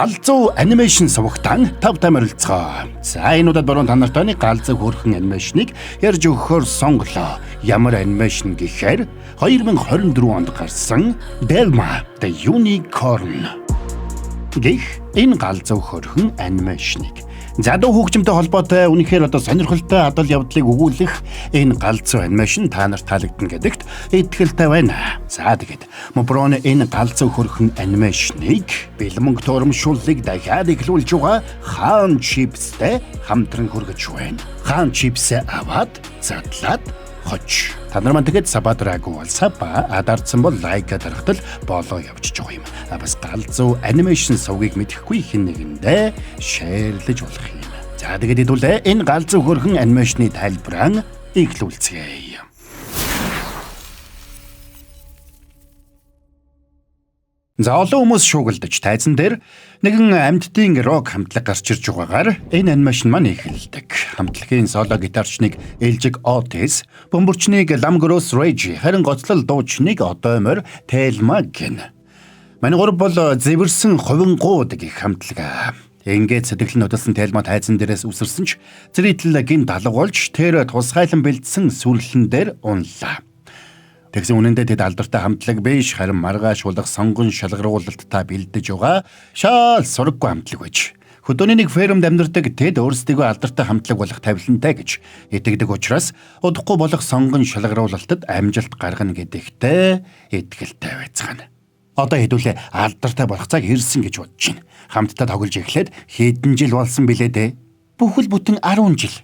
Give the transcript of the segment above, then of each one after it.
галзуу анимашн сувагтан тавтай морилцгоо. За энэ удаад баруун та нарт галзуу хөөрхөн анимашныг ярьж өгөхөөр сонголоо. Ямар анимашн гэхээр 2024 онд гарсан Velma the Unicorn гэх энэ галзуу хөөрхөн анимашныг задуу хөгжимтэй холбоотой үнэхээр сонирхолтой адал явдлыг өгүүлэх энэ галзуу анимашн та нарт таалагдана гэдэгт итгэлтэй байна. За тэгээд Моброны энэ галзуу хөрхөн анимашныг бэлмэнг туурамшууллыг дахиад эхлүүлж байгаа Хаан Чипстэй хамтран хүргэж байна. Хаан Чипсээ аваад задлаад хоч. Та нар маань тэгээд сабадраагүй бол саба адарсан бол лайк дарахтал болоо явчих жоох юм. Бас галзуу анимашн сувгийг мэдэхгүй хэн нэгэндээ шеэрлэж болох юм. За тэгээд хэдүүлээ энэ галзуу хөрхөн анимашны тайлбараа эхлүүлцгээе. За олон хүмүүс шуугилдаж тайзан дээр нэгэн амьтдын рок хамтлаг гарч ирж байгаагаар энэ анимашн маань эхэлдэг. Хамтлагийн соло гитарчныг Элжиг Отис, бөмбөрчнийг Lamgross Rage, харин гоцлол дуучныг Одоомор Velma гэнэ. Манай гурав бол зэвэрсэн хувингууд гэх хамтлаг. Ингээд сэтгэл нөтөлсөн Velma тайзан дээрээс үсэрсэн ч зэрэгтэл гин далгуулж тэр тусгайлан бэлдсэн сүрлэн дээр унлаа. Тэгсэн үнэндээ тэд алдартай хамтлаг биш харин маргааш улах сонгон шалгаруулалтаа бэлдэж байгаа шаал сураггүй хамтлаг байж. Хөдөөний нэг фермд амьдардаг тэд өөрсдийгөө алдартай хамтлаг болох тавилантай гэж итгэдэг учраас удахгүй болох сонгон шалгаруулалтад амжилт гаргана гэдэгтээ итгэлтэй байцгаана. Одоо хэдүүлээ алдартай болох цаг ирсэн гэж бодож байна. Хамтдаа тоглож эхлээд хэдэн жил болсон билээ дээ. Бүхэл бүтэн 10 жил.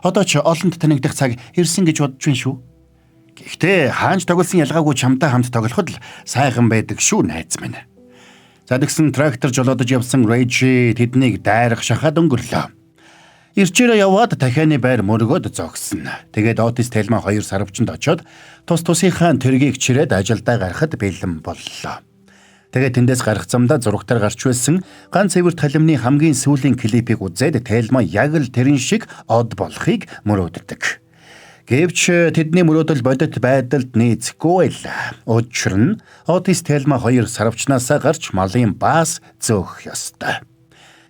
Одоо ч олонд танигдах цаг ирсэн гэж бодож байна шүү. Гэхдээ хаанч тоглосон ялгаагүй чамтай хамт тоглоход л сайхан байдаг шүү найз минь. За тэгсэн трактор жолоодож явсан Rage тэднийг дайрах шахаад өнгөрлөө. Ирчээрээ яваад дахианы байр мөргөөд зогсон. Тэгээд Otis Velma 2 сарвчанд очоод тусынхаа тэргийг чирээд ажилдаа гарахад бэлэн боллоо. Тэгээд тэндээс гарах замдаа зурагтаар гарч байсан ганц эвэр талимны хамгийн сүүлийн клипийг үзээд Velma яг л тэрэн шиг од болохыг мөрөөддөг. Гэвч тэдний мөрөөдөл бодит байдалд нийцэхгүй байлаа. Учир нь Otis Velma 2 сарвчнаасаа гарч малын баас зөөх ёстой.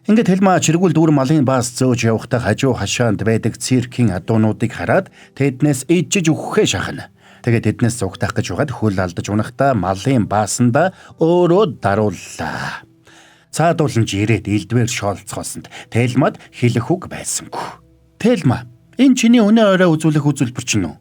Ингээд Velma чиргүүл дүүр малын баас зөөж явахдаа хажуу хашаанд байдаг циркийн адуунуудыг хараад тэднээс ижиж өгөхөө шахна. Тэгээд тэднээс зугтах гэж байгаад хөл алдаж унахдаа малын баасанда өөрөө дарууллаа. Цаадуулж ирээд элдвэр шоолцохоосонд Velmад хэлэх үг байсангүй. Velma энэ чиний өнөө орой үзүүлэх үзүүлбэр чинь үү?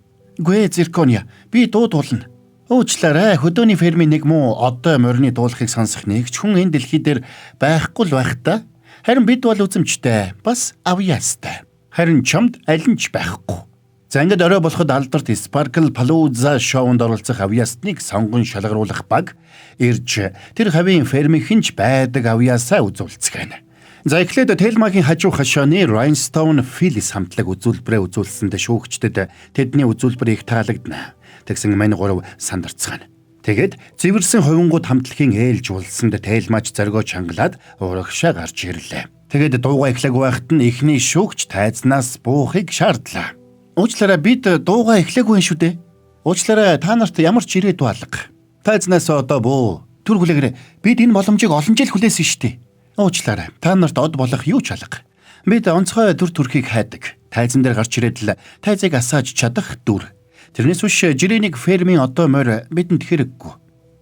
Гүй Зиркония, би дуудуулна. Уучлаарай, хөдөөний фермийн нэг муу одоо морины дуулахыг сонсох нэг ч хүн энэ дэлхий дээр байхгүй л байх та. Харин бид бол үзэмжтэй, бас авьяастай. Харин чамд аль нь ч байхгүй. За ингээд орой болоход алдарт Sparkle Palooza шоунд оролцох авьяасныг сонгон шалгаруулах баг ирж тэр хавийн фермийнхэн ч байдаг авьяасаа үзүүлцгээе. За эхлээд Velma-гийн хажуу хашааны Rhinestone Phillies хамтлаг үзүүлбэрээ үзүүлсэндээ шүүгчдэд тэдний үзүүлбэр их таалагдана. Тэгсэн мань гурав сандарцгаана. Тэгээд зэвэрсэн хувингууд хамтлагийн ээлж уулсанд Velma-ч зоргоо чангалаад урагшаа гарч ирлээ. Тэгээд дуугаа эхлэхгүй байхад нь эхний шүүгч тайзнаас буухыг шаардлаа. Уучлаарай бид дуугаа эхлэхгүй шүү дээ. Уучлаарай та нарт ямар ч ирээдүй алга. Тайзнаас одоо буу. Түр хүлээгээрэй. Бид энэ боломжийг олон жил хүлээсэн шүү дээ. Уучлаарай. Та нарт од болох юу ч алга. Бид онцгой дүр төрхийг хайдаг. Тайзан дээр гарч ирээд л тайзыг асааж чадах дүр. Тэрнээс биш жирээнийг фермийн одоо морь бидэнд хэрэггүй.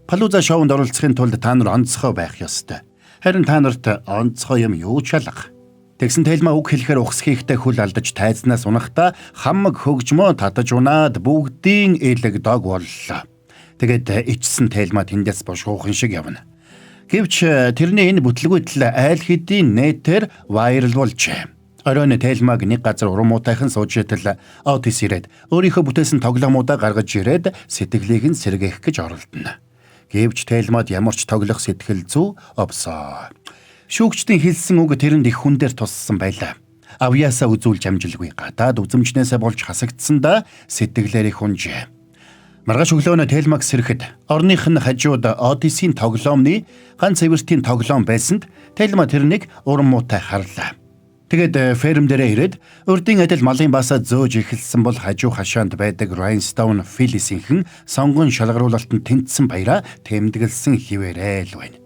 Palooza шоунд оролцохын тулд та нар онцгой байх ёстой. Харин та нарт онцгой юм юу ч алга. Тэгсэн Velma үг хэлэхээр ухс хийхтэй хөл алдаж тайзнаас унахдаа хамаг хөгжмөө татаж унаад бүгдийн элэг дог боллоо. Тэгээд ичсэн Velma тэндээс бошгуухан шиг явна. Гэвч тэрний энэ бүтлгүйтэл айл хэдийн нэтээр вайрал болжээ. Оройн Velma-г нэг газар урамуутайхан сууж итэл Otis ирээд өөрийнхөө бүтээсэн тоглоомуудаа гаргаж ирээд сэтгэлийг нь сэргээх гэж оролдоно. Гэвч Velma-д ямар ч тоглох сэтгэл зүй овсоо. Шүүгчдийн хэлсэн үг тэрэнд их хүн дээр туссан байлаа. Авьяасаа үзүүлж амжилгүй гадаад үзэмжнээсээ болж хасагдсандаа сэтгэлээр их хүнжээ. Маргааш өглөөнөө Velma-г сэрэхэд орных нь хажууд Otis-ийн тоглоомны ганц эвэртийн тоглоом байсанд Velma тэрнийг уран муутай харлаа. Тэгээд ферм дээрээ ирээд урдын адил малын баасаа зөөж эхэлсэн бол хажуу хашаанд байдаг Rhinestone Phillies-ийнхэн сонгон шалгаруулалтанд тэнцсэн баяраа тэмдэглэсэн хിവэрээ л байна.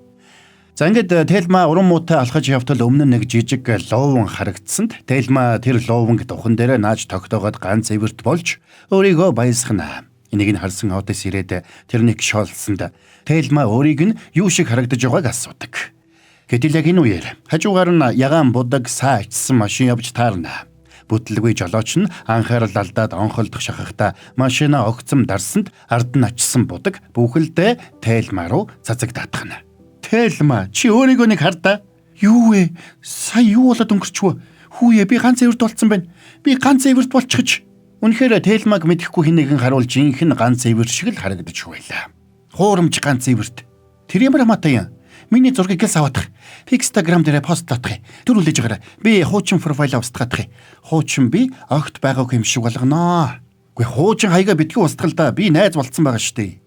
За ингээд Тельма уран муутай алхаж явтал өмнө нэг жижиг ловон харагдсанд Тельма тэр ловонг духан дээр нааж тогтоогоод ганц эвэрт болж өөрийгөө баясгана. Энийг нь харсан Отис ирээд тэрнийг шоолсонд Тельма өөрийг нь юу шиг харагдаж байгааг асуудаг. Гэтэл яг энэ үеэр хажуугаар нь ягаан будаг саа ичсэн машин явж таарна. Бүтлгүй жолооч нь анхаарал алдаад онхолдох шахахта машина огцом дарсанд ард нь ачсан будаг бүхэлдээ Тельма руу цацаг татгана. Тельма чи өөрийгөө нэг хардаа. Юу вэ? Сая юу болоод өнгөрчвөө? Хүүе би ганц эвэрт болцсон байна. Би ганц эвэрт болчихж. Үнэхээр Тельмаг мэдэхгүй хинэгэн харуул жинхэнэ ганц эвэр шиг л харагдаж байлаа. Хуурамч ганц эвэрт. Тэр ямар амаатай юм? Миний зургийг л аваадах. Instagram дээр постлоодох. Тэр үлээж байгаарай. Би хуучин профайл устгаадах. Хуучин би огт байгаагүй юм шиг болгоноо. Гэхдээ хуучин хаяга битгий устгал да. Би найз болцсон байгаа шүү дээ.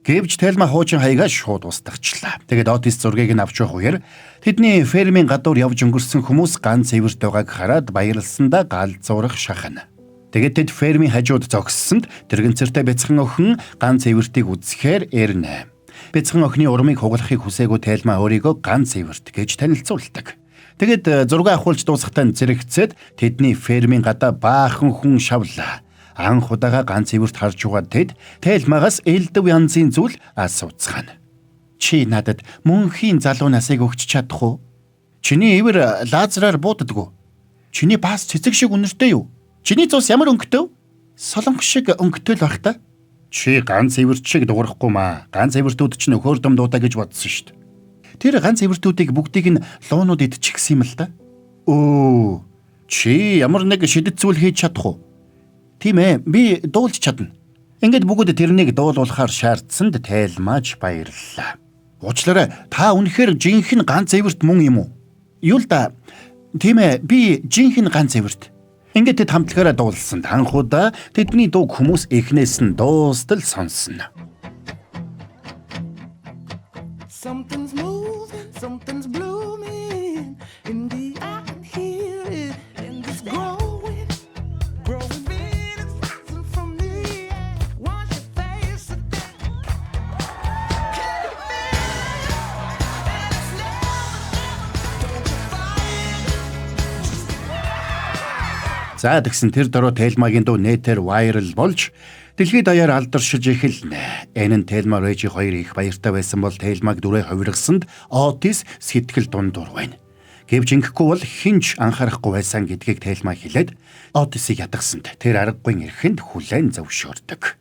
Гэвч Тельма хуучин хаягаа шууд устгагчлаа. Тэгээд Отис зургийг нь авч явах үеэр тэдний фермийн гадуур явж өнгөрсөн хүмүүс ганц эвэрт байгааг хараад баярлсандаа галзуурах шахана. Тэгээд тэд фермийн хажууд зогссонд тэрэгцэртэй бяцхан охин ганц эвэртийг үзэхээр эрнэ. Бяцхан охины урмыг хугалахыг хүсээгүй Тельма өөрийгөө ганц эвэрт гэж танилцуулдаг. Тэгээд зураг авахулж дуусахтаа зэрэгцээд тэдний фермийн гадаа баахан хүн шавлаа. Анх удаага ганц эвэрт харж байгаа тэд Тельмагаас элдв янзын зүйл асууцгаана. Чи надад мөнхийн залуу насыг өгч чадах уу? Чиний эвэр лазераар бууддаггүй. Чиний бас цэцэг шиг үнэртэй юу? Чиний цус ямар өнгөтэй? Солонгос шиг өнгөтэй л байх та. Чи ганц эвэрт шиг дуурахгүй маа. Ганц эвэртүүд ч нөхөр дом дуудаа гэж бодсон шүү дээ. Тэр ганц эвэртүүдийг бүгдийг нь луунууд идчихсэн юм л та. Өө, чи ямар нэг шидэт зүйл хийж чадах уу? Тийм ээ, би дуулж чадна. Ингээд бүгд тэрнийг дуулуулахаар шаардсанд Тельмаж баярлалаа. Уучлаарай, та үнэхээр жинхэнэ ганц эвэрт мөн юм уу? Юу л да. Тийм ээ, би жинхэнэ ганц эвэрт. Ингээд тэд хамтлагаараа дуулсанд анхудаа тэдний дууг хүмүүс эхнээс нь дуустал сонсно. Something's moving, something's blooming in the I can hear it in this growing rising from the air. Wash your face again. Can you feel it? And it's never, don't you find it? За тэгсэн тэр дөрөв Тельмагийн дуу нэтээр viral болж дэлхийд даяар алдаршиж эхэлнэ. Энэ нь Тельма Режи хоёр их баяртай байсан бол Тельмаг дүрээ хувиргасанд Отис сэтгэл дундуур байна. Гэвч ингэхгүй бол хинч анхаарахгүй байсан гэдгийг Тельма хэлээд Отисыг ядгсанд тэр аргагүй эрхэнд хүлээн зөвшөөрдөг.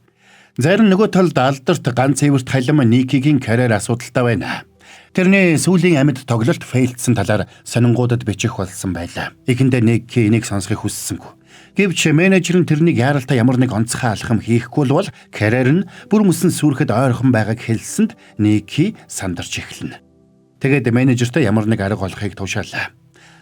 Зарим нөгөө талд алдарт ганц эвэрт халим Никигийн карьер асуудалтай байна. Тэрний сүүлийн амьд тоглолт фейлдсэн талаар сонингуудад бичих болсон байлаа. Эхэндээ Ники энийг сонсохыг хүссэнгүй. Гэвч менежер нь тэрнийг яаралтай ямар нэг онцгой алхам хийхгүй бол карьер нь бүр мөсөн сүрэхэд ойрхон байгааг хэлсэнд Ники сандарч эхэлнэ. Тэгээд менежертэй ямар нэг арга олохыг тушаалаа.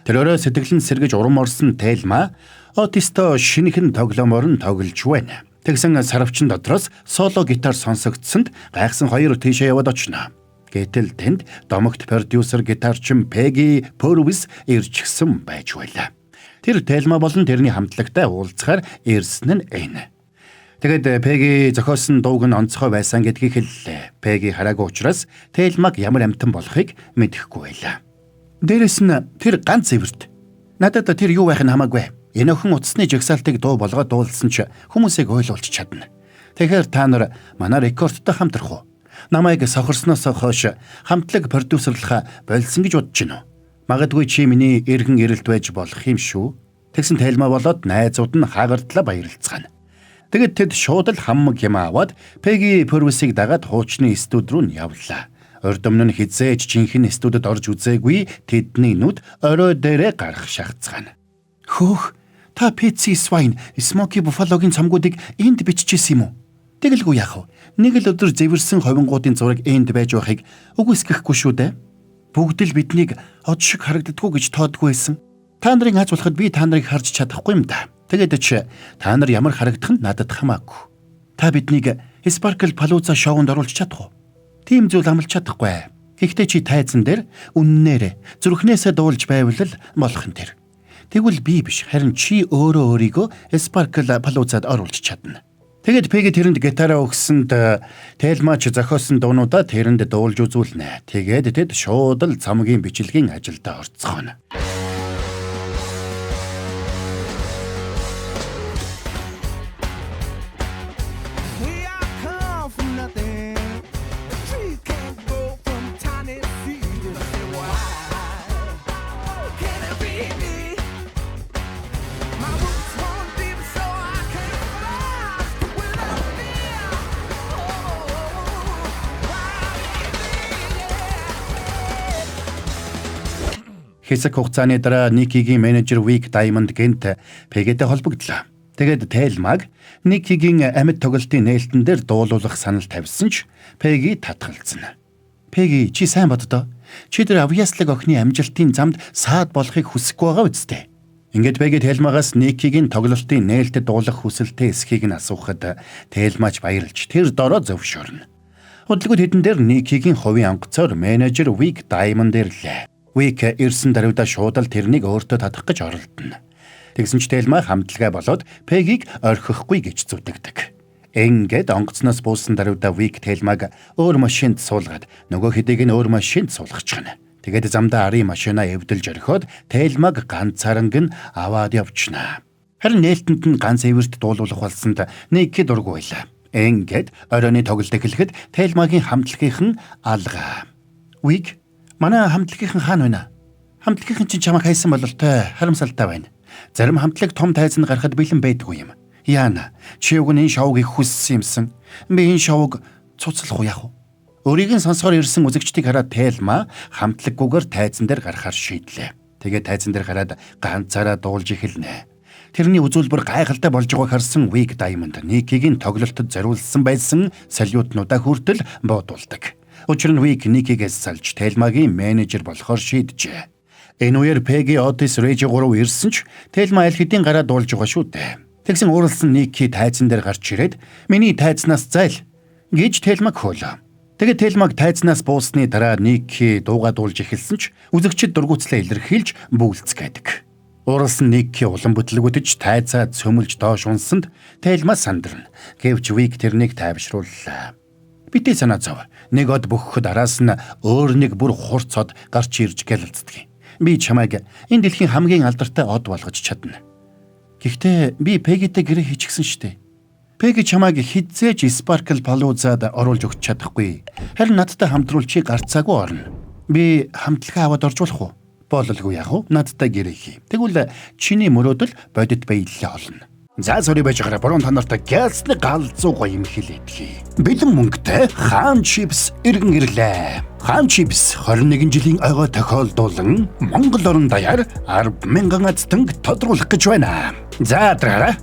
Тэр өөрөө сэтгэлэн сэргэж урам орсон Тельма Отисто шинэхэн тоглоомоор нь тоглож байна. Тэгсэн сарвчин дотроос соло гитар сонсогдсонд гайхсан хоёр тийшээ яваад очно. Гэтэл тэнд домогт продюсер гитарчин Peggy Purvis ирчихсэн байж байлаа. Тэр Тельма болон тэрний хамтлагтай уулзахаар ирсэн нь энэ. Тэгэд Peggy зохиосон дууг нь онцгой байсан гэдгийг хэллээ. Peggy хараагүй учраас Тельмаг ямар амтан болохыг мэдэхгүй байлаа. Дээрэс нь тэр ганц эвэрт. Надад тэр юу байх нь хамаагүй. Энэ охин утасны жагсаалтыг дуу болгоод дуулсан ч хүмүүсийг ойлгуулж чадна. Тэгэхээр та нар манай рекордтой хамтрах уу? Намайг сохорсноос хойш хамтлаг продюсерлахаа болсон гэж бодож байна уу? Магадгүй чи миний эргэн ирэлт байж болох юм шүү. Тэгсэн Тельма болоод найзууд нь хагардлаа баярлцгаана. Тэгэд тэд шууд л хаммаг юм аваад Peggy Purvis-ийг дагаад хуучны студ руу нь явлаа. Урд өмнө нь хизээж жинхэнэ студид орж үзээгүй тэдний нүд орой дээрээ гарах шахацгаана. Хөөх, та Patsy Swine, Smokey Buffalo-гийн цомгуудыг энд биччихсэн юм уу? Тэгэлгүй яах вэ? Нэг л өдөр зэвэрсэн ховингуудын зураг энд байж байхыг үгүйсгэхгүй шүү дээ. Бүгд л биднийг од шиг харагддаггүй гэж тоодгүй байсан. Та нарын хааж болоход би та нарыг харж чадахгүй юм да. Тэгээд ч та нар ямар харагдах нь надад хамаагүй. Та биднийг Sparkle Palooza шоунд оруулж чадах уу? Тийм зүйл амлаж чадахгүй. Гэхдээ чи тайзан дээр үннээрээ зүрхнээсээ дуулж байвал болох юм тэр. Тэгвэл би биш, харин чи өөрөө өөрийгөө Sparkle Palooza-д оруулж чадна. Тэгээд Пеги тэрэнд гитараа өгсөнд Тельма ч зохиосон дуунуудаа тэрэнд дуулж үзүүлнэ. Тэгээд тэд шууд л цамгийн бичлэгийн ажилдаа орцгоно. Хэсэг хугацааны дараа Никигийн менежер Вик Даймонд гэнт Пегитэй холбогдлоо. Тэгээд Тельмаг Никигийн амьд тоглолтын нээлтэн дээр дуулуулах санал тавьсан ч Пеги татгалзсан. Пеги чи сайн боддоо. Чи тэр авьяаслаг охины амжилтын замд саад болохыг хүсэхгүй байгаа үсттэй. Ингээд Пеги Тельмагаас Никигийн тоглолтын нээлтэд дуулах хүсэлтэй эсхийг нь асуухад Тельмач баярлж тэр дороо зөвшөөрнө. Удалгүй хэдэн дээр Никигийн хувийн онгоцоор менежер Вик Даймонд ирлээ. Вик ирсэн даруйда шууд л тэрнийг өөртөө татах гэж оролдоно. Тэгсэн ч Тельма хамтлагаа болоод Пегиг орхихгүй гэж зүтгэдэг. Ингээд онгоцноос буусан даруйда Вик Тельмаг өөр машинд суулгаад нөгөө хэдийг нь өөр машинд суулгачихна. Тэгээд замдаа арын машинаа эвдэлж орхиод Тельмаг ганцаарнг нь аваад явчихна. Харин нээлтэнд нь ганц эвэрт дуулуулах болсонд Ники дургүй байлаа. Ингээд оройны тоглолт эхлэхэд Тельмагийн хамтлагийнх нь алгаа. Вик манай хамтлагийнхан хаана байна? Хамтлагийнхан чинь чамайг хайсан бололтой харамсалтай байна. Зарим хамтлаг том тайзанд гарахад бэлэн байдгүй юм. Яана, чи уг энэ шоуг их хүссэн юмсан. Би энэ шоуг цуцлах уу яах вэ? Өөрийг нь сонсохоор ирсэн үзэгчдийг хараад Тельма хамтлаггүйгээр тайзан дээр гарахаар шийдлээ. Тэгээд тайзан дээр гараад ганцаараа дуулж эхэлнэ. Тэрний үзүүлбэр гайхалтай болж байгааг харсан Вик Даймонд Никигийн тоглолтод зориулсан байсан салютнуудаа хүртэл буудуулдаг. Учир нь Вик Никигээс салж Тельмагийн менежер болохоор шийджээ. Энэ үеэр Пеги Отис Режи 3 ирсэн ч Тельма аль хэдийн гараа дуулж байгаа шүү дээ. Тэгсэн ууралсан Ники тайзан дээр гарч ирээд миний тайзнаас зайл гэж Тельмаг хөөлөө. Тэгээд Тельмаг тайзнаас буусны дараа Ники дуугаа дуулж эхэлсэн ч үзэгчид дургуутслаа илэрхийлж бүүлцгээдэг. Ууралсан Ники улам бүтлгүүдж тайзаа цөмөлж доош унсанд Тельма сандарна. Гэвч Вик тэрнийг тайвшрууллаа. Битээ санаа зов. Нэг од бөхөхөд араас нь өөр нэг бүр хурцод гарч ирж гэлэлцдэг. Би чамайг энэ дэлхийн хамгийн алдартай од болгож чадна. Гэхдээ би Пегитэй гэрээ хийчихсэн штэ. Пеги чамайг хизээж Sparkle Palooza-д оруулж өгч чадахгүй. Харин надтай хамтруулчийг гарцаагүй орно. Би хамтлагаа аваад оржуулах уу? Бололгүй яах вэ? Надтай гэрээ хий. Тэгвэл чиний мөрөөдөл бодит баялал олно. За сори байж гараа борон танартай гялсны галзуу гоё юм хэлээдгий. Бэлэн мөнгөтэй хаан чипс иргэн ирлээ. Хаан чипс 21 жилийн ойгоо тохиолдуулан Монгол орон даяар 10,000 азтанг тодруулах гэж байна. За дараа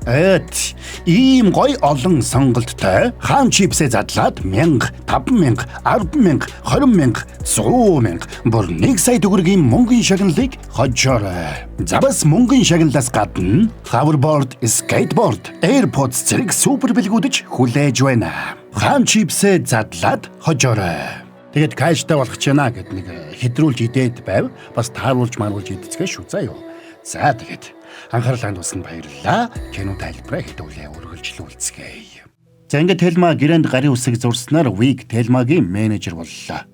ийм гоё олон сонголттой хаан чипсээ задлаад 1000, 5,000, 10,000, 20,000, 100,000 бүр 1 сая төгрөгийн мөнгөний шагналыг хожоорой. За бас мөнгөний шагналаас гадна hoverboard, skateboard, AirPods зэрэг супер бэлгүүдэж хүлээж байна. Хаан чипсээ задлаад хожоорой. Тэгээд каштай болох ч яана гэд нэг хэдрүүлж идээд байв. Бас тааруулж маруулж идцгээ шүү заа юу. За тэгээд анхаарал хандуулсан баярлалаа. Кино тайлбараа хэдүүлээ үргэлжлүүлцгээе. За ингээд Тельма гэрээнд гарын үсэг зурснаар Вик Тельмагийн менежер боллоо.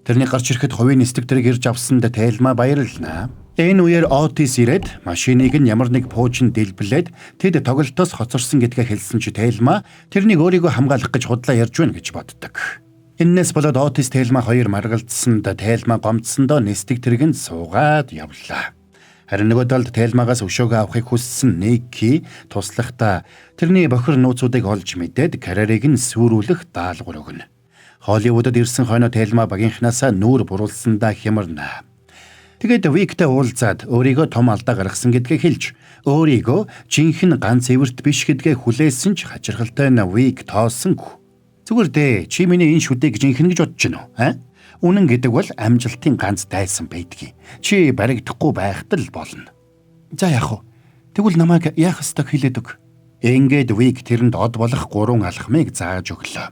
Тэрний гарч ирэхэд хувийн нислэг тэрэг ирж авсанд Тельма баярлнаа. Энэ үеэр Отис ирээд машиныг нь ямар нэг пуужинд дэлбэлээд тэд тоглолтоос хоцорсон гэдгээ хэлсэн ч Тельма тэрнийг өөрийгөө хамгаалах гэж худлаа ярьж байна гэж боддог. Иннээс болоод Отис Тельма хоёр маргалдсанд Тельма гомдсондоо нислэг тэргэнд суугаад явлаа. Харин нөгөө талд Тельмагаас өшөөгөө авахыг хүссэн Ники туслахдаа тэрний бохир нууцуудыг олж мэдээд карьерийг нь сүрүүлэх даалгавар өгнө. Холливуудад ирсэн хойно Тельма багийнхнаасаа нүүр буруулсандаа хямарна. Тэгээд Виктэй уулзаад өөрийгөө том алдаа гаргасан гэдгээ хэлж өөрийгөө жинхэнэ ганц эвэрт биш гэдгээ хүлээсэн ч хачирхалтай нь Вик тоосонгүй. Зүгээр дээ чи миний энэ шүдэг жинхэнэ гэж бодож байна уу? Үнэн гэдэг бол амжилтын ганц дайсан байдгийг. Чи баригдахгүй байхад л болно. За яах вэ? Тэгвэл намайг яах ёстойг хэлээд өг. Ингээд Вик тэрэнд од болох 3 алхмыг зааж өглөө.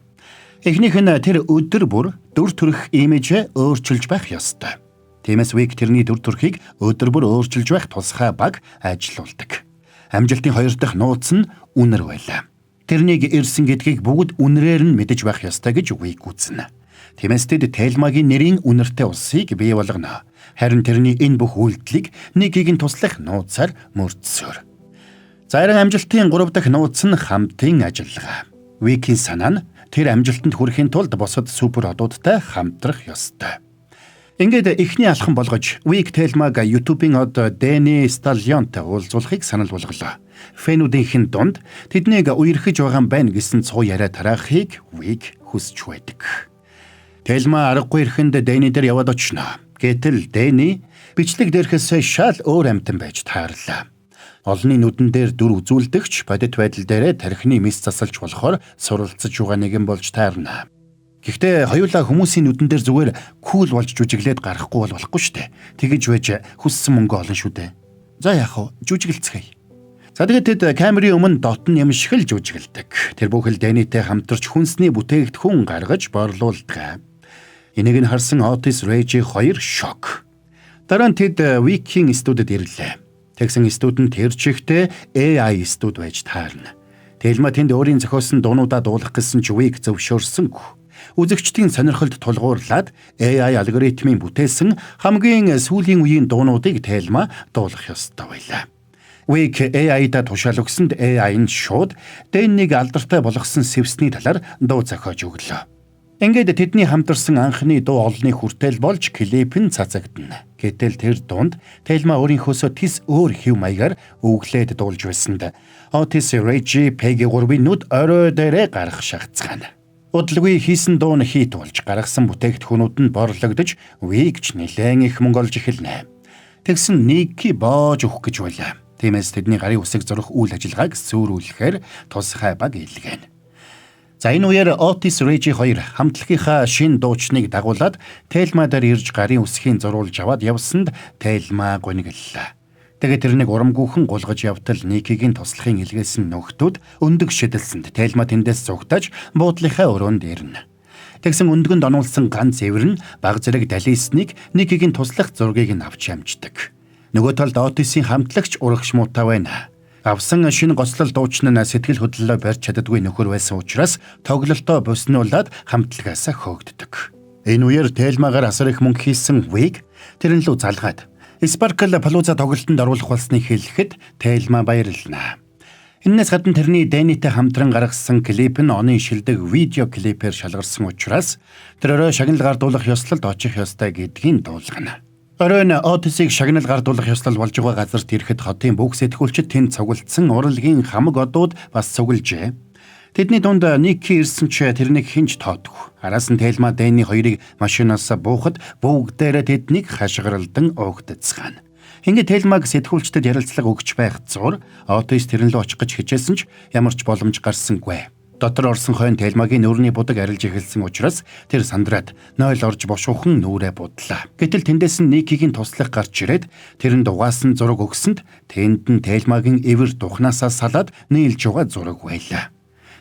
Эхнийх нь тэр өдөр бүр дүр төрх имижээ өөрчилж байх ёстой. Тиймээс Вик тэрний дүр төрхийг өдөр бүр өөрчилж байх тусгай баг ажилуулдаг. Амжилтын 2 дахь нууц нь үнэр байлаа. тэрнийг ирсэн гэдгийг бүгд үнрээр нь мэдэж байх ёстой гэж Уик үзнэ. Тиймээс тэд Тельмагийн нэрийн үнэртэй улсыг бий болгоно. Харин тэрний энэ бүх үйлдэлийг Никийг нь туслах нууцаар мөрдсөөр. Зарим амжилтын 3 дахь нууц нь хамтын ажиллагаа. Уикийн санаа нь тэр амжилтанд хүрэхин тулд бусад супер одуудтай хамтрах ёстой. Ингээд эхний алхам болгож Уик Тельмаг YouTube-ийн од Дэнни Сталлионтой уулзуулахыг санал болголоо. Фэнүүдийнхэн дунд тэднийг үерхэж байгаа юм байна гэсэн цуу яриа тараахыг Уик хүсч байдаг. Тельма аргагүй ирэхэнд Дэнни дээр яваад очно. Гэтэл Дэнни бичлэг дээрхээс шал өөр амтан байж таарлаа. Олонний нүдэн дээр дүр үзүүлдэгч бодит байдал дээрээ тархины мис засалж болохоор суралцж байгаа нэгэн болж таарна. Гэхдээ хоёулаа хүмүүсийн нүдэн дээр зүгээр кул болж жүжиглээд гарахгүй болохгүй штэ. Тэгэж байж хүссэн мөнгө олно шүү дээ. За яах вэ? Жүжиглцгээе. За тэгээд тэд камерын өмнө дотн юм шиг л жүжиглдэг. Тэр бүхэл Дэннитэй хамтарч хүнсний бүтээгдэхүүн гаргаж борлуулдаг. Энийг нь харсан Otis Rage 2 шок. Дараа нь тэд Уикийн студид ирлээ. Тэгсэн студид тэр чихтэй AI студ байж таарна. Тельма тэнд өөрийн зохиосон дуунуудаа дуулах гэсэн ч Уик зөвшөөрсөнгүй. Үзэгчдийн сонирхолд тулгуурлаад AI алгоритмын бүтээсэн хамгийн сүүлийн үеийн дуунуудыг Тельма дуулах ёстой байлаа. Уик AI-да тушаал өгсөнд AI нь шууд Дэннийг алдартай болгосон сэвсний талаар дуу зохиож өглөө. Ингээд тэдний хамтарсан анхны дуу олонний хүртэл болж клип нь цацагдана. Гэтэл тэр дунд Тельма өөрийнхөөсөө тис өөр хэв маягаар өглөөд дуулж байсанд Otis Rage Peggy 3-ийн нүд орой дээрээ гарах шахацгаана. Удалгүй хийсэн дуу нь хит болж гаргасан бүтээгдэхүүнүүд нь борлогдож Уикч нэлээд их мөнгө олж эхэлнэ. Тэгсэн Ники боож өгөх гэж байлаа. Тиймээс тэдний гарын үсэг зурх үйл ажиллагааг зөөрүүлэхээр тусгай баг илгээнэ. За энэ үеэр Otis Rage 2 хамтлагийнхаа шин дуучныг дагуулад Тельма дээр ирж гарын үсгийн зурулж аваад явсанд Тельма гунигллаа. Тэгээд тэрнийг урамгүйхэн гулгаж явтал Никигийн туслахын илгээсэн нөхдүүд өндөг шидэлсэнд Тельма тэндээс зугтаж буудлынхаа өрөөнд ирнэ. Тэгсэн өндгөнд онулсан ганц эвэр нь баг зэрэг далисныг Никигийн туслах зургийг нь авч амждаг. Нөгөө талд Otis-ийн хамтлагч урагш муутай байна. Авсан шинэ гоцлол дуучны сэтгэл хөдлөлөө барьж чаддаггүй нөхөр байсан учраас тоглолтоо буснуулаад хамтлагаасаа хөөгддөг. Энэ үеэр Тельмагаар асар их мөнгө хийсэн Уик тэрэн лүү залгаад Sparkle Palooza тоглолтод оруулах болсныг хэлэхэд Тельма баярлана. Энээс гадна тэрний Дэннитэй хамтран гаргасан клип нь оны шилдэг видео клипээр шалгарсан учраас тэр орой шагнал гардуулах ёслолд очих ёстой гэдгийг дуулгана. Оройн Otis-ийг шагнал гардуулах ёслол болж байгаа газарт ирэхэд хотын бүх сэтгүүлчид тэнд цуглдсан урлагийн хамаг одууд бас цуглжээ. Тэдний дунд Ники ирсэн ч тэрнийг хинж тоодгүй. Араас нь Тельма Дэнни хоёрыг машинаас буухад бүгдээрээ тэднийг хашгиралдан угтацгаана. Ингээд Тельмаг сэтгүүлчдэд ярилцлага өгч байх зур Otis тэрэн лөө очих гэж хичээсэн ч ямар ч боломж гарсангүй. Дотор орсон хойно Тельмагийн нүүрний будаг арилж эхэлсэн учраас тэр сандраад нойл орж бошуухан нүрээ будлаа. Гэтэл тэндээс нь Никигийн туслах гарч ирээд тэрэнд угаасан зураг өгсөнд тэнд нь Тельмагийн эвэр духнаасаа салаад нийлж байгаа зураг байлаа.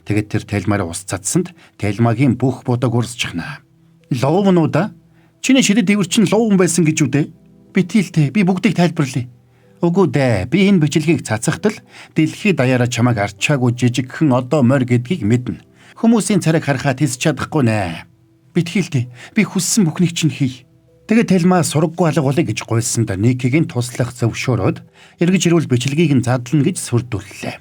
Тэгэд тэр Тельмаараа ус цацсанд Тельмагийн бүх будаг урсчихна. Ловнуудаа чиний шидэд эвэр чинь ловн байсан гэж үдээ. Битгийлтэй би бүгдийг тайлбарлая. Үгүй дээ. Би энэ бичлэгийг цацахтал дэлхийд даяараа чамайг арчаагүй жижигхэн одоо морь гэдгийг мэднэ. Хүмүүсийн царайг харахад хэлж чадахгүй нэ. Битгийлтэй. Би хүссэн бүхнийг чинь хий. Тэгээд Тельма сураггүй алга болъё гэж гуйсанд Никигийн туслах зөвшөөрөөд эргэж ирүүл бичлэгийг нь задлана гэж сүрдүүллээ.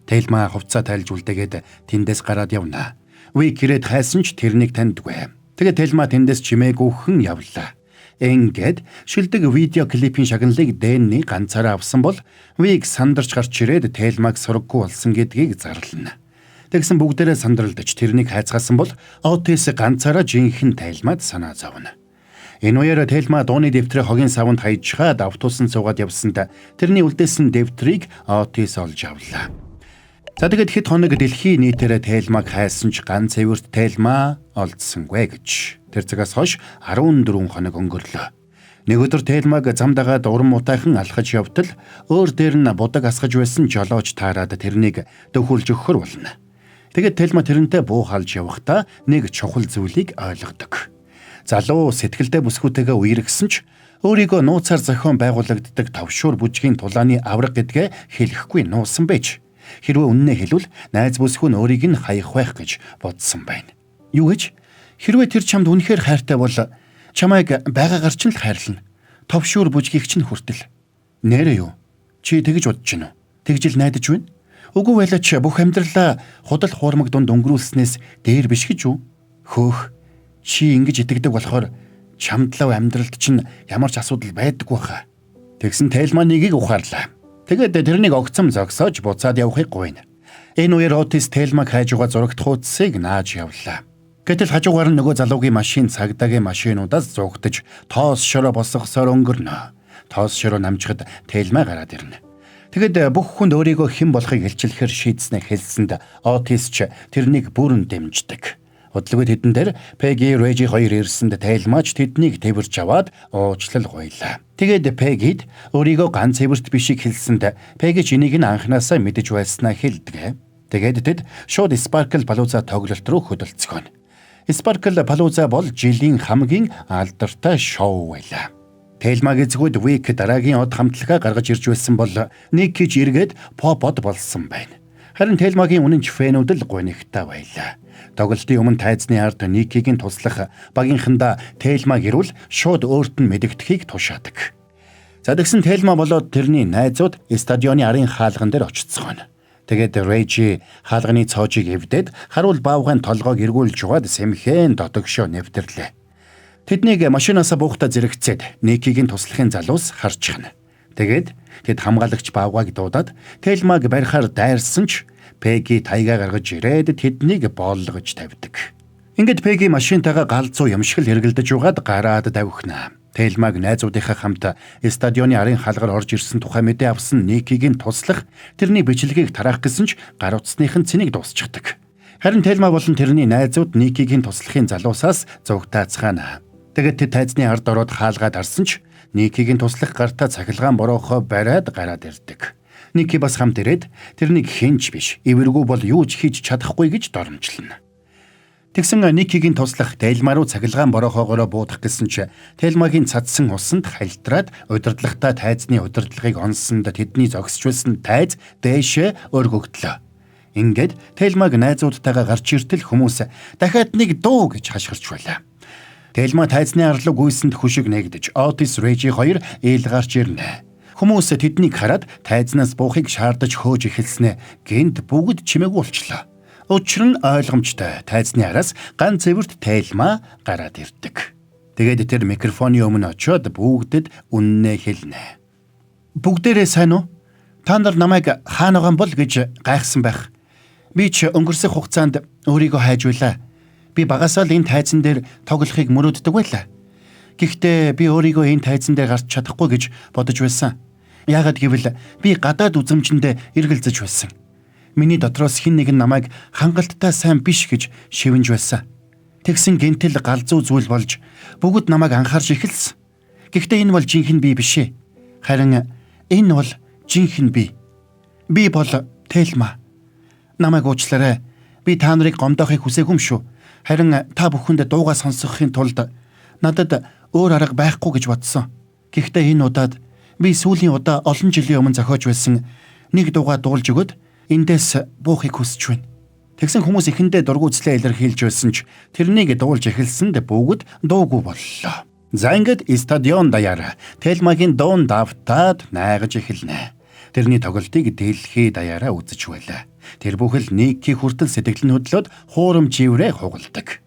Тельма хувцас тайлж үлдээгээд тэндээс гараад явна. Уик ирээд хайсан ч тэрнийг таньдгүй. Тэгээд Тельма тэндээс чимээгүйхэн явлаа. Ингээд шилдэг видео клипийн шагналыг Дэнни ганцаараа авсан бол Уик сандарч гарч ирээд Тельмаг сураггүй болсон гэдгийг зарлана. Тэгсэн бүгдээрээ сандралдаж тэрнийг хайцгаасан бол Otis ганцаараа жинхэнэ Тельмад санаа зовно. Энэ үеэр Тельма дууны дэвтрээ хогийн савнд хайжхаад автобусан суугаад явсанд тэрний үлдээсэн дэвтрийг Otis олж авлаа. За тэгэд хэд хоног дэлхийн нийтээрээ Тельмаг хайсан ч ганц эвэрт Тельма олдсонгүй гэж. Тэр цагаас хойш 14 хоног өнгөрлөө. Нэг өдөр Тельмаг зам дагаад уран мутайхан алхаж явтал өөр дээр нь будаг асгаж байсан жолооч таарад тэрнийг дөхүүлж өгөхөр болно. Тэгэд Тельма тэрнтэй буу халж явахдаа нэг чухал зүйлийг ойлгодог. Залуу сэтгэлдээ бүсгүүтэйгээ үерхсэн ч өөрийгөө нууцаар зохион байгуулагддаг товшуур бүжгийн тулааны авраг гэдгээ хэлэхгүй нуусан байж. Хэрвээ үнэнээ хэлвэл найз бүсгүй нь өөрийг нь хаях байх гэж бодсон байна. Юу гэж? Хэрвээ тэр чамд үнэхээр хайртай бол чамайг байгаагаар ч л хайрлана. Товшуур бүжгийг ч хүртэл. Нэрээ юу? Чи тэгж бодож гинэ үү? Тэгж л найдаж байна? Үгүй байлаач бүх амьдралаа худал хуурмаг дунд өнгөрүүлснээс дээр биш гэж үү? Хөөх. Чи ингэж итгэдэг болохоор чамдлав амьдралд чинь ямар ч асуудал байдаггүй хаа. Тэгсэн Тельма нэгийг ухаарлаа. Тэгээд тэрнийг огцом зогсоож буцаад явахыг гуйна. Энэ үеэр Отис Тельмаг хайж байгаа зурагт хуудсыг нааж явлаа. Гэтэл хажуугаар нь нөгөө залуугийн машин цагдаагийн машинуудаас зугтаж тоос шороо босгосоор өнгөрнө. Тоос шороо намжихад Тельма гараад ирнэ. Тэгэд бүх хүнд өөрийгөө хэн болохыг хэлчлэхээр шийдснэ хэлсэнд Отис ч тэрнийг бүрэн дэмждэг. Удалгүй тэдэн дээр Пеги, Режи хоёр ирсэнд Тельмач тэднийг тэрж аваад уучлал гуйлаа. Тэгээд Пегид өөрийгөө ганц эвэрт бишиг хэлсэнд Пеги ч энийг нь анханасаа мэдэж байснаа хэлдэг. Тэгээд тэд шууд Sparkle Palooza тоглолт руу хөдөлцгөнө. Sparkle Palooza бол жилийн хамгийн алдартай шоу байлаа. Тельмагийн зүгт Вик дараагийн од хамтлагаа гаргаж ирж байсан бол Ник гэж эргээд попод болсон байна. Харин Тельмагийн үнэнч фэнүүд л гонигтай байлаа. Тоглолтын өмнө тайзны ард Никийг нь туслах багийнхандаа Тельма гэрүүл шууд өөрт нь мэдэгдэхийг тушаадаг. За тэгсэн Тельма болоод тэрний найзууд стадионы арын хаалган дээр очицгоно. Тэгээд Режи хаалганы цоожийг эвдээд харуул баавгын толгойг эргүүлж угаад сэмхэн дотогшоо нэвтэрлээ. Тэднийг машинаасаа буухтаа зэрэгцээд Никийг нь туслахын залуус харчихна. Тэгээд тэд хамгаалагч баавгайг дуудаад Тельмаг барихаар дайрсан ч Пеги тайгаа гаргаж ирээд тэднийг боолгож тавьдаг. Ингээд Пеги машинтайгаа галзуу юмшигл хэргэлдэж угаад гараад давхина. Тельмаг найзуудынхаа хамт стадионы арын хаалгаар орж ирсэн тухай мэдээ авсан Никийг нь туслах тэрний бичлэгийг тараах гэсэн ч гар утасных нь цэнийг дуусчихдаг. Харин Тельма болон тэрний найзууд Никийг нь туслахын залуусаас зугтаацгаана. Тэгээд тэд тайзны ард ороод хаалгаад арсан ч Никийг нь туслах гартаа цахилгаан бороохоо бариад гараад ирдэг. Ники бас хамт ирээд тэрнийг хинч биш, эвэргүй бол юу ч хийж чадахгүй гэж доромжлно. Тэгсэн Никийг нь туслах Тельма руу цахилгаан бороохоогоор буудах гэсэн ч Тельмагийн цадсан усанд хальтраад удирдлагатай тайзны удирдлагыг онсонд тэдний зогсож байсан тайз дээшээ өргөгдлөө. Ингээд Тельмаг найзуудтайгаа гарч иртэл хүмүүс дахиад нэг дуу гэж хашгирч байлаа. Тельма тайзны арлаг гүйсэнд хүшиг нэгдэж Отис, Режи хоёр ээл гарч ирнэ. Хүмүүс тэднийг хараад тайзнаас буухыг шаардаж хөөж эхэлснэ. Гэнт бүгд чимээг болчлоо. Учир нь ойлгомжтой. Тайзны араас ганц эвэрт Тельма гараад ирдэг. Тэгээд тэр микрофоны өмнө очиод бүгдэд үннээ хэлнэ. Бүгдээрээ сайн уу? Та нар намайг хаана байгаа бол гэж гайхсан байх. Би ч өнгөрсөх хугацаанд өөрийгөө хайж байлаа. Би багасаа л энэ тайзан дээр тоглохыг мөрөөддөг байлаа. Гэхдээ би өөрийгөө энэ тайзан дээр гарч чадахгүй гэж бодож байсан. Яагаад гэвэл би гадаад үзэмжиндээ эргэлзэж байсан. Миний дотроос хэн нэг нь намайг хангалттай сайн биш гэж шивэнж байсан. Тэгсэн гэнтэл галзуу зүйл болж бүгд намайг анхаарч эхэлсэн. Гэхдээ энэ бол жинхэнэ би биш ээ. Харин энэ бол жинхэнэ би. Би бол Тельма. Намайг уучлаарай. Би та нарыг гомдоохыг хүсээгүй юм шүү. Харин та бүхэнд дуугаа сонсгохын тулд надад өөр арга байхгүй гэж бодсон. Гэхдээ энэ удаад би сүүлийн удаа олон жилийн өмнө зохиож байсан нэг дуугаа дуулж өгöd эндээс буухыг хүсэж байна. Тэгсэн хүмүүс ихэндээ дургуутслаа илэрхийлж байсан ч тэрнийг дуулж эхэлсэнд бүгд дуугүй боллоо. За ингээд стадион даяар Тельмагийн дуун давтаад найгаж эхэлнэ. Тэрний тоглолтыг дэлхий даяараа үзэж байлаа. Тэр бүхэл Ники хүртэл сэтгэл нь хөдлөөд хуурам живрээ хугалдаг.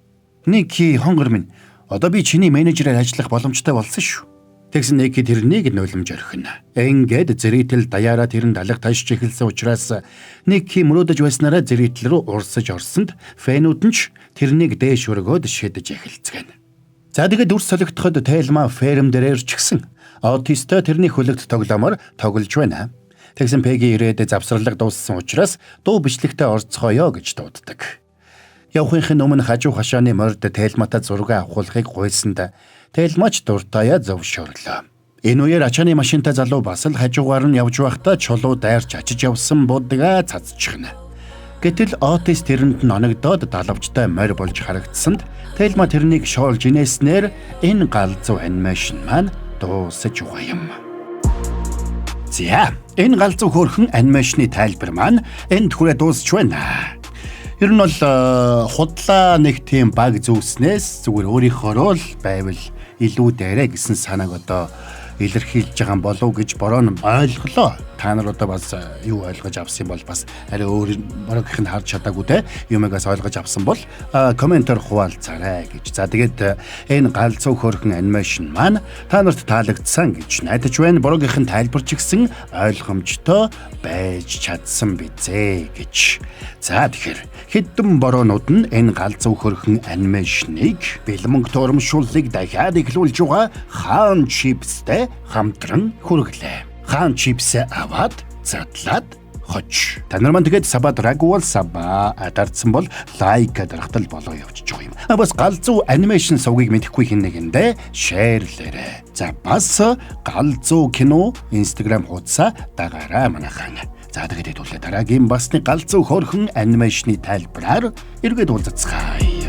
Ники хонгор минь, одоо би чиний менежерээр ажиллах боломжтой болсон шүү. Тэгсэн Ники тэрнийг нулимж орхино. Ингээд зэрэгтэл даяараа тэрэнд алга ташж эхэлсэн учраас Ники мөрөөдөж байснараа зэрэгтэл рүү урсаж орсонд фэнүүд нь ч тэрнийг дээш өргөөд шидэж эхэлцгэн. За тэгээд үр солигдоход Тельма ферм дээр ирчихсэн. Отистой тэрний хөлөгт тоглоомоор тоглож байна. Тэгсэн Пеги ирээд завсралга дууссан учраас дуу бичлэгтээ орцгоё гэж дууддаг. Явахын өмнө хажуу хашааны морд Тельматай зураг авахулахыг гуйсанд Тельмач дуртаяа зөвшөөрлөө. Энэ үеэр ачааны машинтай залуу бас л хажуугаар нь явж байхдаа чулуу дайрч очиж явсан будгаа цацчихна. Гэтэл Отис тэрэнд нь оногдоод далавчтай морь болж харагдсанд Тельма тэрнийг шоолж инээснээр энэ галзуу анимашн маань дуусаж байгаа юм. За энэ галзуу хөөрхөн анимашны тайлбар маань энд хүрээ дуусч байна. Ер нь бол худлаа нэг тийм баг зөөснээс зүгээр өөрийнхоороо л байвал илүү дээрэ гэсэн санааг одоо илэрхийлж байгаа болов гэж бороо нь ойлголоо. Та нар одоо бас юу ойлгож авсан бол бас арай өөр борогийнх нь харж чадаагүй те юмгаас ойлгож авсан бол комментээр хуваалцаарай гэж. За тэгээд энэ галзуу хөөрхөн анимашн маань та нарт таалагдсан гэж найдаж байна. Борогийнх нь тайлбарч гисэн ойлгомжтой байж чадсан бизээ гэж. За тэгэхээр хэдэн бороонууд нь энэ галзуу хөөрхөн анимашныг бэлмэнг туурамшууллыг дахиад эхлүүлж байгаа хаан чипстэй хамтран хүргэлээ. Хаан чипсээ аваад задлаад хоч. Та нар маань тэгээд сабад рагуул саба дарцсан бол лайк дарахтал болоо явчих жоо юм. Бас галзуу анимашн сувгийг мэдэхгүй хэн нэгэндээ шеэрлээрэй. За бас галзуу кино Instagram хуудасаа дагаарай манайхан. За тэгээд хэдүүлээ дараагийн бас нэг галзуу хөөрхөн анимашны тайлбараар эргээд уулзацгаая.